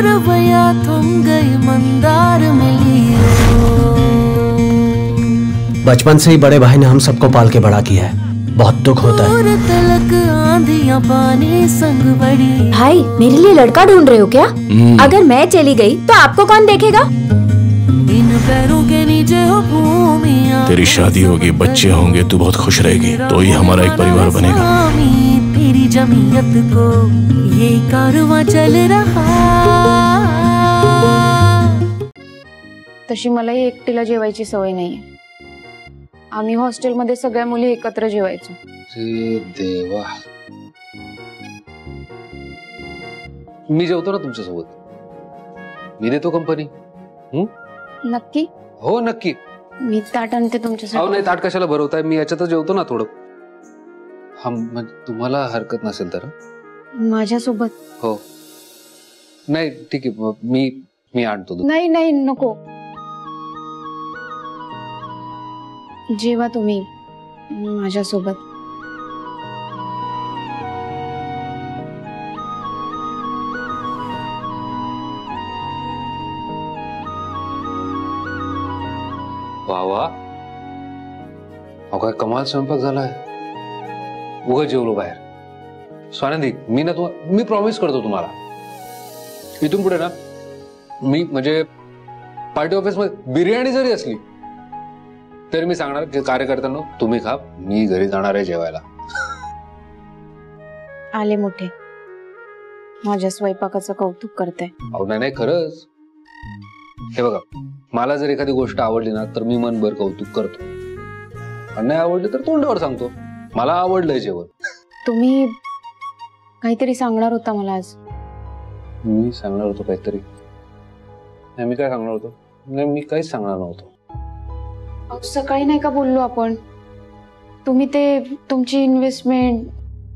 रवैया थम गई मंदार मिली। बचपन से ही बड़े भाई ने हम सबको पाल के बड़ा किया है, बहुत दुख होता है। तलक आंधियां पानी संग बड़ी। भाई मेरे लिए लड़का ढूंढ रहे हो क्या? अगर मैं चली गई तो आपको कौन देखेगा? इन पैरों के नीचे हो भूमियां। तेरी शादी होगी, बच्चे होंगे, तू बहुत खुश रहेगी, तो ही हमारा एक परिवार बनेगा। तेरी जमीयत को ये कारवां चल रहा। तशी मलाही एकटीला जेवायची सवय नाहीये। आम्ही हॉस्टेलमध्ये सगळ्या मुली एकत्र जेवायचो। देवा, मी जेवतो ना तुमच्या सोबत, मी देतो कंपनी। नक्की? हो नक्की। मी ताट आणते तुमच्यासाठी। अहो नाही, ताट कशाला भरवताय, मी याच्यातच जेवतो ना थोडं। तुम्हाला हरकत नसेल तर माझ्यासोबत? हो नाही ठीक आहे, मी आणतो दूध। नाही नाही नको, जेवा तुम्ही माझ्यासोबत। वा वा, अहो काय कमाल स्वयंपाक झालाय, उगाच जेवलो बाहेर। स्वानंदी, मी प्रॉमिस करतो तुम्हाला, इथून पुढे ना मी म्हणजे पार्टी ऑफिस मध्ये बिर्याणी जरी असली तरी मी सांगणार की कार्यकर्त्यांना तुम्ही खा, मी घरी जाणार आहे जेवायला। आले मोठे, माझ्या स्वयंपाकाचं कौतुक करते। अहो नाही नाही, खरंच। हे बघा, मला जर एखादी गोष्ट आवडली ना तर मी मनभर कौतुक करतो, आणि नाही आवडली तर तोंडावर सांगतो मला आवडलंय जेवण। तुम्ही काहीतरी सांगणार होता मला आज। मी सांगणार होतो काहीतरी? नाही, मी काय सांगणार होतो? नाही, मी काहीच सांगणार नव्हतो। सकाळी नाही का बोललो आपण, तुम्ही ते तुमची इन्व्हेस्टमेंट,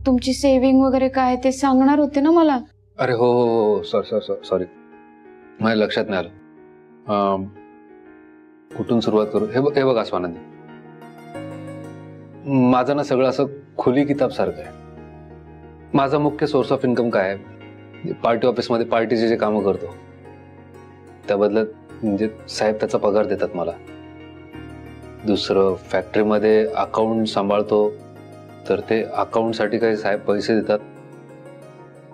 तुमची सेव्हिंग वगैरे काय ते सांगणार होते ना मला। अरे हो हो हो, सॉरी, माझ्या लक्षात नाही आलं। कुठून सुरुवात करू? हे बघा स्वानंदी, माझं ना सगळं असं खुली किताब सारखं आहे। माझा मुख्य सोर्स ऑफ इन्कम काय आहे? पार्टी ऑफिस मध्ये पार्टीचे जे कामं करतो त्या बदल्यात म्हणजे साहेब त्याचा पगार देतात मला। दुसरं, फॅक्टरीमध्ये अकाउंट सांभाळतो तर ते अकाउंट साठी काही साहेब पैसे देतात,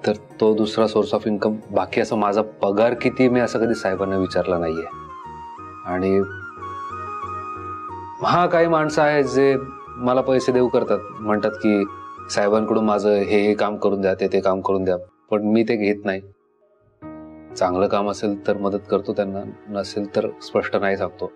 तर तो दुसरा सोर्स ऑफ इन्कम। बाकी असं माझा पगार किती मी असं कधी साहेबांना विचारला नाहीये। आणि हा, काही माणसं आहेत जे मला पैसे देऊ करतात, म्हणतात की साहेबांकडून माझं हे काम करून द्या, ते काम करून द्या, पण मी ते घेत नाही। चांगलं काम असेल तर मदत करतो त्यांना, नसेल तर स्पष्ट नाही सांगतो।